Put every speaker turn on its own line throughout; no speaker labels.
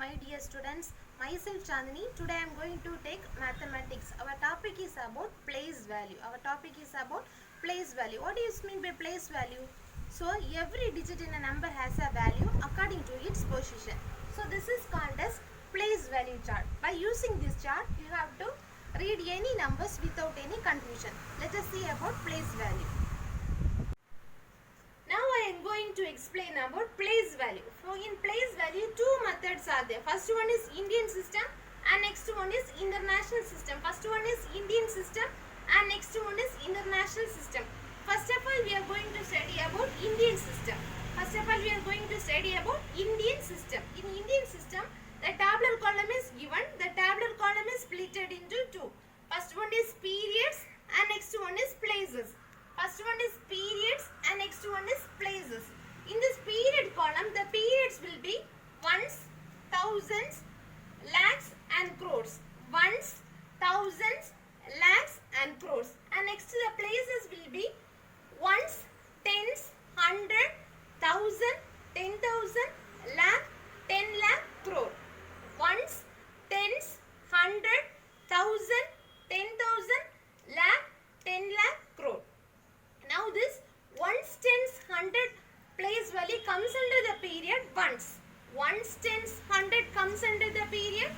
my dear students. Myself Chandini. Today I am going to take mathematics. Our topic is about place value. What do you mean by place value? So every digit in a number has a value according to its position. So this is called as place value chart. By using this chart, you have to read any numbers without any confusion. Let us see about place value. Now I am going to explain about place value. So in place value, two methods are there. First one is Indian system and next one is international system. First one is Indian system and next one is international system. First of all, we are going to study about Indian system. In Indian system, the tabular column is given. The tabular column is split into two. First one is periods and next one is places. First one is periods and next one is places. In this period column, the periods will be ones, thousands, lakhs and crores. Ones, thousands, lakhs and crores. And next the places will be ones, tens, hundred, thousand, 10,000, lakh, 10 lakh, crore. Ones, tens, hundred, thousand, 10,000, lakh, 10 lakh, crore. Now this ones, tens, hundred place value comes under the period ones. Ones, tens, hundred comes under the period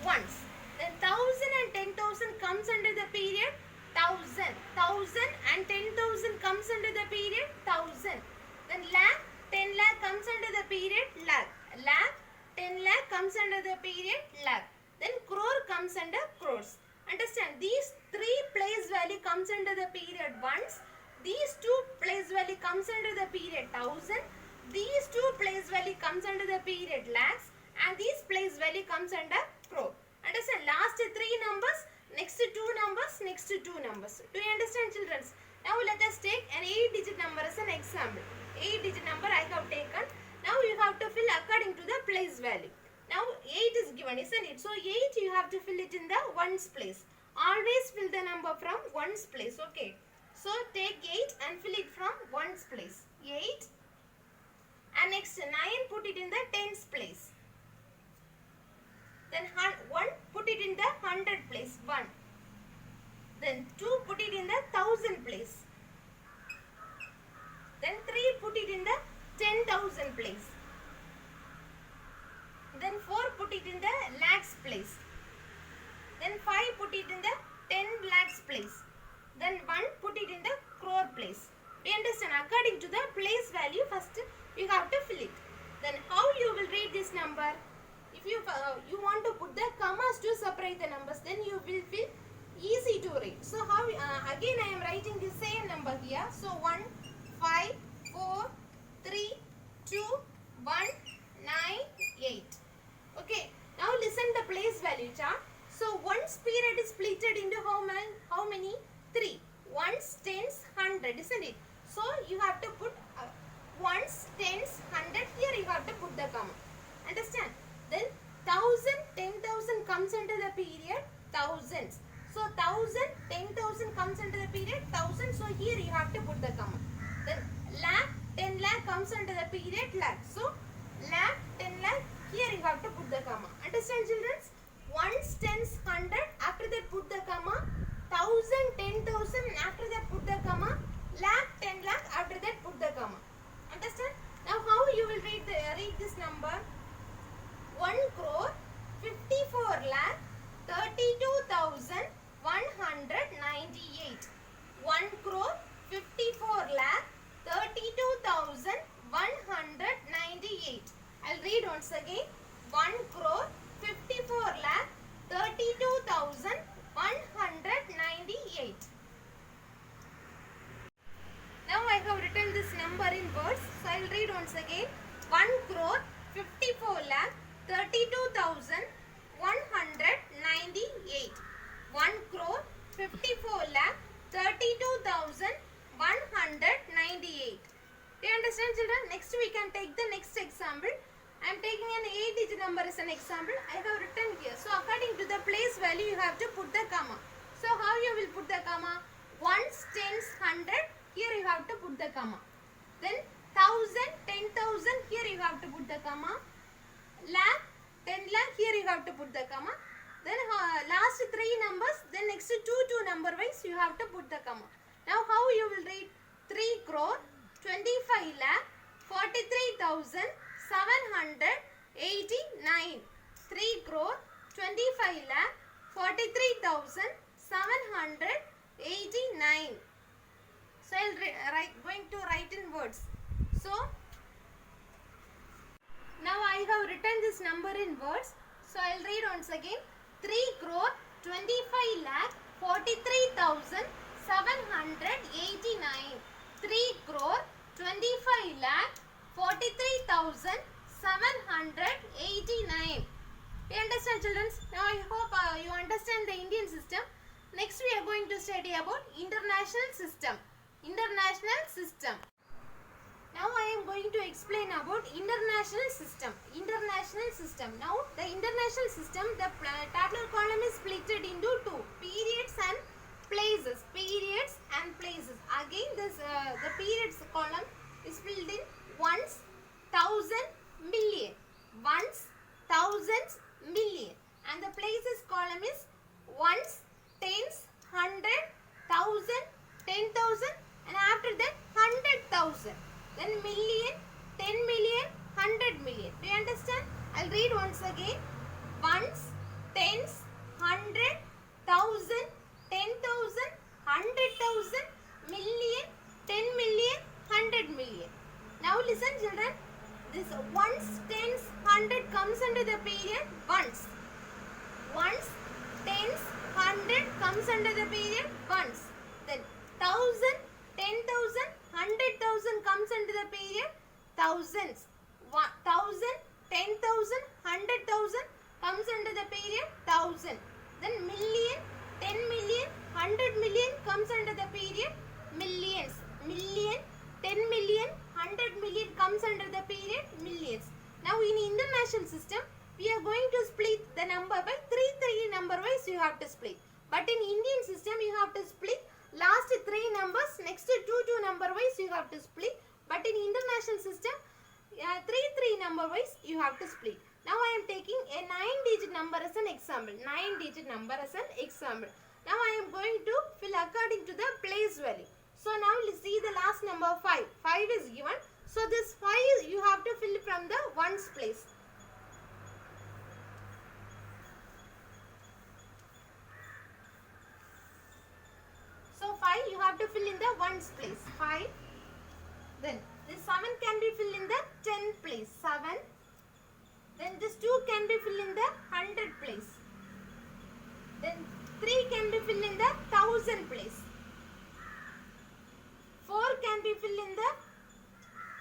ones. Then 1,000 and 10,000 comes under the period thousand. 1,000 and 10,000 comes under the period thousand. Then lakh, 10 lakh comes under the period lakh. Lakh, 10 lakh comes under the period lakh. Then crore comes under crores. Understand? These three place value comes under the period ones. These two place value comes under the period thousand. These two place value comes under the period lakhs. And these place value comes under crore. Understand? Last three numbers, next two numbers, next two numbers. Do you understand, children? Now let us take an 8-digit number as an example. 8-digit number I have taken. Now you have to fill according to the place value. Now 8 is given, isn't it? So 8 you have to fill it in the ones place. Always fill the number from ones place. Okay. So take 8 and fill it from ones place. 8 and next 9 put it in the tens place. Then 1 put it in the hundred place. 1. Then 2 put it in the thousand place. Then 3 put it in the 10,000 place. Then 4 put it in the lakhs place. Then 5 put it in the 10 lakhs place. Then 1 put it in the crore place. Do you understand? According to the place value, first you have to fill it. Then how you will read this number? If you want to put the commas to separate the numbers, then you will feel easy to read. So how again I am writing the same number here. So 1, 5, 4, 3, 2, 1, 9, 8. Okay. Now listen the place value chart. So one's period is split into how many? 3. Ones, tens, hundred, isn't it? So you have to put ones, tens, hundred. Here you have to put the comma. Understand? Then 1,000, 10,000 comes into the period thousands. So 1,000, 10,000 comes into the period thousand. So here you have to put the comma. Then lakh, 10 lakh comes under the period lakh. So lakh, 10 lakh. Here you have to put the comma. Understand, children? Ones, tens, hundred. After that put the comma. 1,000, 10,000. After that put the comma. Lakh, 10 lakh. After that put the comma. Understand? Now how you will read this number? 1 crore 54 lakh 32,198. 1 crore 54 lakh 32,198. I'll read once again. 1 crore 54 lakh 32,198. Now I have written this number in words. So I'll read once again. 1 crore 54 lakh 32,198. 1 crore 54 lakh 32,198. Do you understand, children? Next we can take the next example. I am taking an 8-digit number as an example. I have written here. So according to the place value you have to put the comma. So how you will put the comma? Ones, tens, hundred. Here you have to put the comma. Then 1,000, 10,000. Here you have to put the comma. Lakh, 10 lakh. put the comma. Then last 3 numbers, then next 2 number wise you have to put the comma. Now how you will read? 3 crore 25 lakh 43,789. 3 crore 25 lakh 43,789. So I will going to write in words. So now I have written this number in words. So I will read once again. 3 crore 25 lakh 43,789. 3 crore 25 lakh 43,789. You understand, children? Now I hope you understand the Indian system. Next we are going to study about international system. International system. Now I am going to explain about international system. International system. Now the international system, the tabular column is split into 2, periods and places. Periods and places. Again this the periods column is split in ones, thousand, million. Ones, thousands, million. And the places column is ones, tens, hundred, thousand, 10,000, and after that 100,000. Then million, 10 million, 100 million. Do you understand? I'll read once again. Ones, tens, 100, 1,000, 10,000, 100,000, million, 10 million, 100 million. Now listen, children. This ones, tens, 100 comes under the period ones. Ones, tens, 100 comes under the period ones. Then 1,000, 10,000, 100,000 comes under the period thousands. 1,000, 10,000, 100,000 comes under the period thousand. Then million, 10 million, 100 million comes under the period millions. Million, 10 million, 100 million comes under the period millions. Now in international system, we are going to split the number by 3 number wise you have to split. But in Indian system, you have to split last 3 numbers, next 2 number wise you have to split. But in international system, 3 number wise you have to split. Now I am taking a 9-digit number as an example. 9-digit number as an example. Now I am going to fill according to the place value. So now let's see the last number 5. 5 is given. So this 5 you have to fill from the ones place. So 5 you have to fill in the ones place. 5. Then this 7 can be filled in the 10 place. 7. Then this 2 can be filled in the 100 place. Then 3 can be filled in the 1000 place. 4 can be filled in the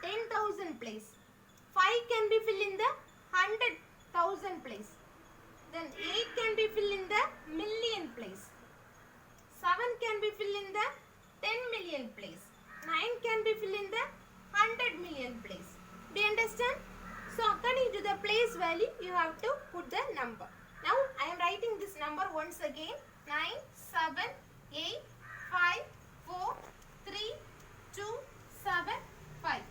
10,000 place. 5 can be filled in the 100,000 place. Then 8 can be filled in the million place. 7 can be filled in the 10 million place. 9 can be filled in the 100 million place. Do you understand? So according to the place value, you have to put the number. Now I am writing this number once again. 9, 7, 8, 5, 4, 3, 2, 7, 5.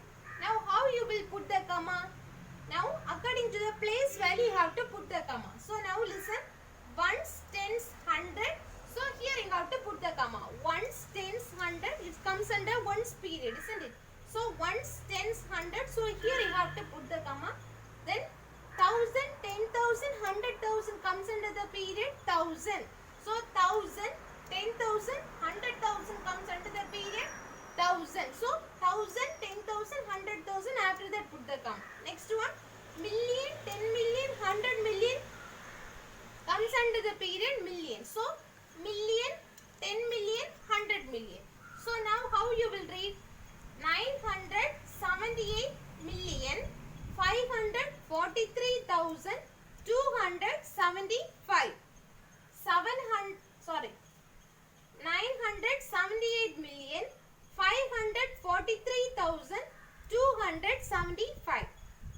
Now how you will put the comma? Now according to the place value, you have to put the comma. So now listen. Ones, tens, 100. So here you have to put the comma. Ones, tens, 100. It comes under ones period, isn't it? So ones, tens, 100. So here you have to put the comma. Then 1,000, 10,000, 100,000 comes under the period 1,000. So 1,000, 10,000, 100,000 comes under the period 1,000. So 1,000, 10,000, 100,000. After that put the comma. Next one, million, 10 million, 100 million comes under the period million. So million, 10 million, 100 million. So now how you will read? 978 million 543,275. 978 million 543,275.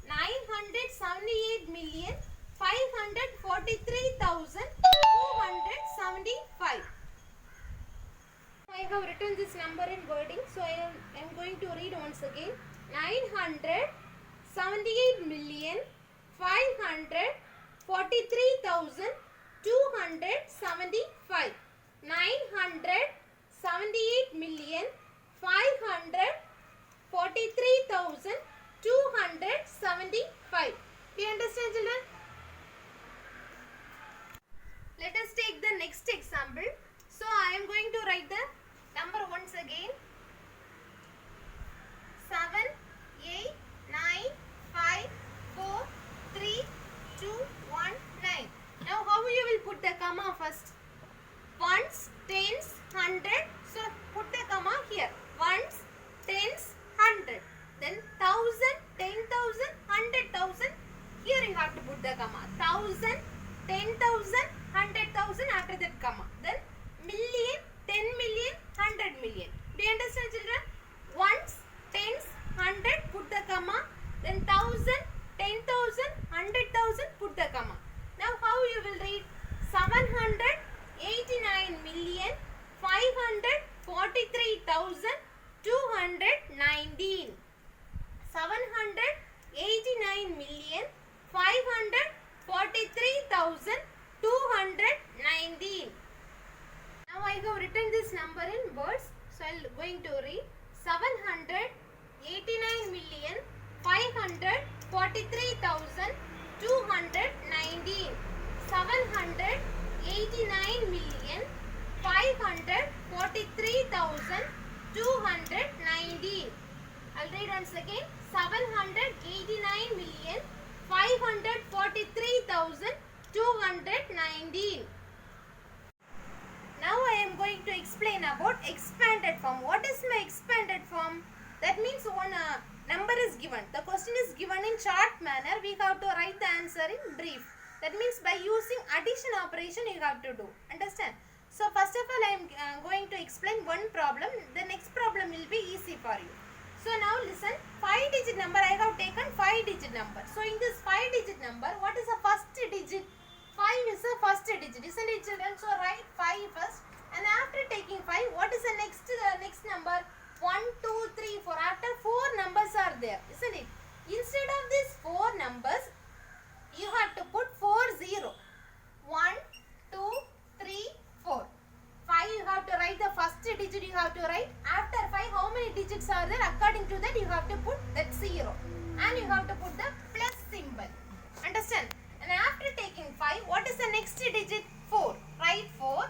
978 million 543,275. I have written this number in wording, so I am going to read once again. 978 million 43,275. 978,543,275. Do you understand, children? Let us take the next example. So I am going to write the number once again. 7, 8, 9, 5, 4, 3, 2, 1, 9. Now how you will put the comma first? Ones, tens, 100. So put the comma here. Ones, tens, 100. Then 1,000, 10,000, 100,000. Here you have to put the comma. 1,000, 10,000, 100,000 after that comma. Then million, 10 million, 100 million. Do you understand, children? Ones, tens, 100, put the comma. Then 1,000, 10,000, 100,000, put the comma. Now how you will read? 789,543,219. 789,543,219. Now I have written this number in words. So I am going to read 789,543,219. 789,543,219. I'll read once again. 789,543,219. Now I am going to explain about expanded form. What is my expanded form? That means one number is given. The question is given in short manner. We have to write the answer in brief. That means by using addition operation you have to do. Understand? So first of all I am going to explain one problem. The next problem will be easy for you. So now listen. 5-digit number I have taken 5-digit number. So in this 5-digit number, what is the first digit? 5 is the first digit, isn't it, children? So write 5 first, and after taking 5, what is the next number? 1, 2, 3, 4. After 4 numbers are there, isn't it? Instead of these 4 numbers, you have to put 4 0. 1, 2, 3, 4. 5 you have to write the first digit you have to write. After 5, how many digits are there? According to that, you have to put that 0. And you have to put the plus symbol. Understand? And after taking 5, what is the next digit? 4. Write 4.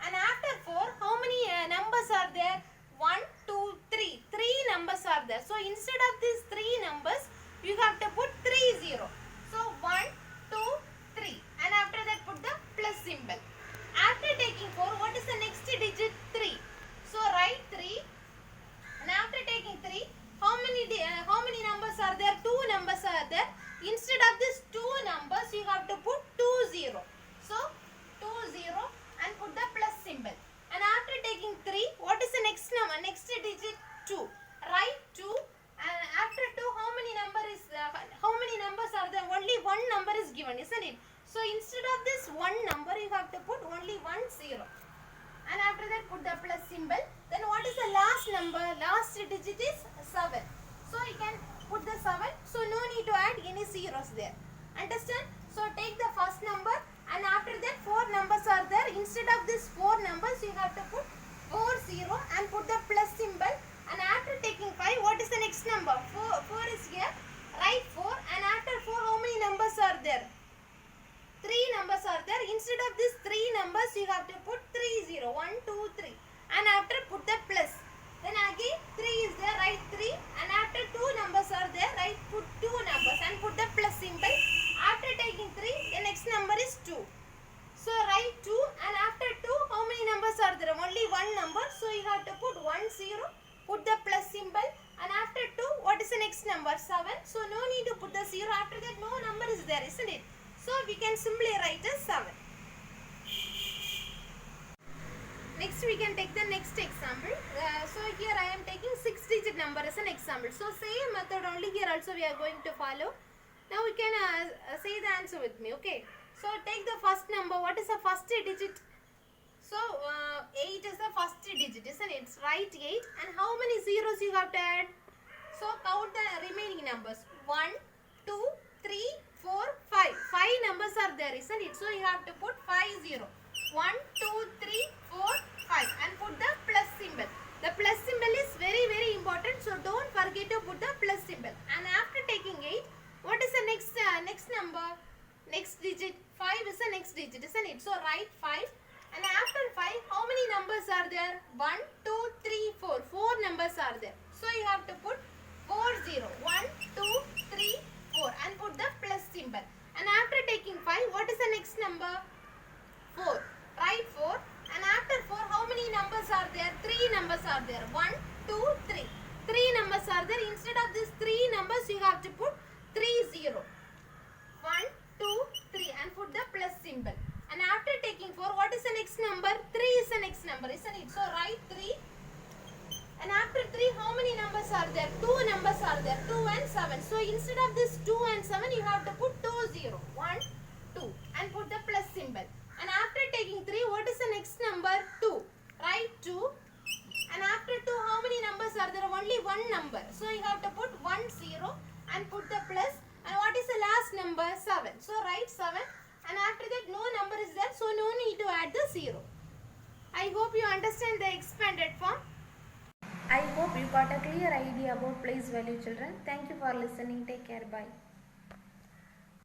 And after 4, how many numbers are there? 1, 2, 3. 3 numbers are there. So instead of these 3 numbers, you have to put 3 0. So 1, 2, 3. And after that, put the plus symbol. After taking 4, what is the next digit? 3. So write 3. And after taking 3, how many numbers are there? 2 numbers are there. Instead of these 2 numbers, you have to put 2 0. So 2 0 and put the plus symbol. And after taking 3, what is the next number? Next digit 2. Write 2. And after 2, how many numbers are there? Only one number is given, isn't it? So instead of this one number, you have to put only 1 0. And after that, put the plus symbol. Then what is the last number? Last digit is 7. So you can put the 7. So no need to add any zeros there. Understand? So take the first number, and after that 4 numbers are there. Instead of this 4 numbers, you have to put 4 0 and put the plus symbol. And after taking 5, what is the next number? 4 is here. Write 4. And after 4, how many numbers are there? 3 numbers are there. Instead of these 3 numbers, you have to put 3 0. 1, 2, 3. And after put the plus. Then again 3 is there. Write 3. And after 2 numbers are there. Put 2 numbers and put the plus symbol. After taking 3, the next number is 2. So write 2. And after 2, how many numbers are there? Only one number. So you have to put 1 0. Put the plus symbol. And after 2, what is the next number? 7. So no need to put the 0. After that, no number is there, isn't it? So we can simply write as 7. Next we can take the next example. So here I am taking 6-digit number as an example. So same method only here also we are going to follow. Now we can say the answer with me. Okay. So take the first number. What is the first digit? So 8 is the first digit, isn't it? Write 8. And how many zeros you have to add? So count the remaining numbers. 1, 2, 3, 4, 5. 5 isn't it? So you have to put 5 0. 1, 2, 3, 4, 5 and put the plus symbol. The plus symbol is very important, so don't forget to put the plus symbol. And after taking 8, what is the next number? Next digit. 5 is the next digit, isn't it? So write 5. And after 5, how many numbers are there? 1, 2, 3, 4. 4 numbers are there. So you have to put 4 0. 1, 2, 3, 4 and put the plus symbol. And after taking 5, what is the next number? 4. Write 4. And after 4, how many numbers are there? 3 numbers are there. 1, 2, 3. 3 numbers are there. Instead of these 3 numbers, you have to put 3 0. 1, 2, 3 and put the plus symbol. And after taking 4, what is the next number? 3 is the next number, isn't it? So write 3. And after 3, how many numbers are there? 2 numbers are there. 2 and 7. So instead of this 2 and 7, you have to put 2 0. 1, 2 and put the plus symbol. And after taking 3, what is the next number? 2. Write 2. And after 2, how many numbers are there? Only one number. So you have to put 1 0 and put the plus. And what is the last number? 7. So write 7. And after that, no number is there. So no need to add the 0. I hope you understand the expanded form. I hope you got a clear idea about place value, children. Thank you for listening. Take care. Bye.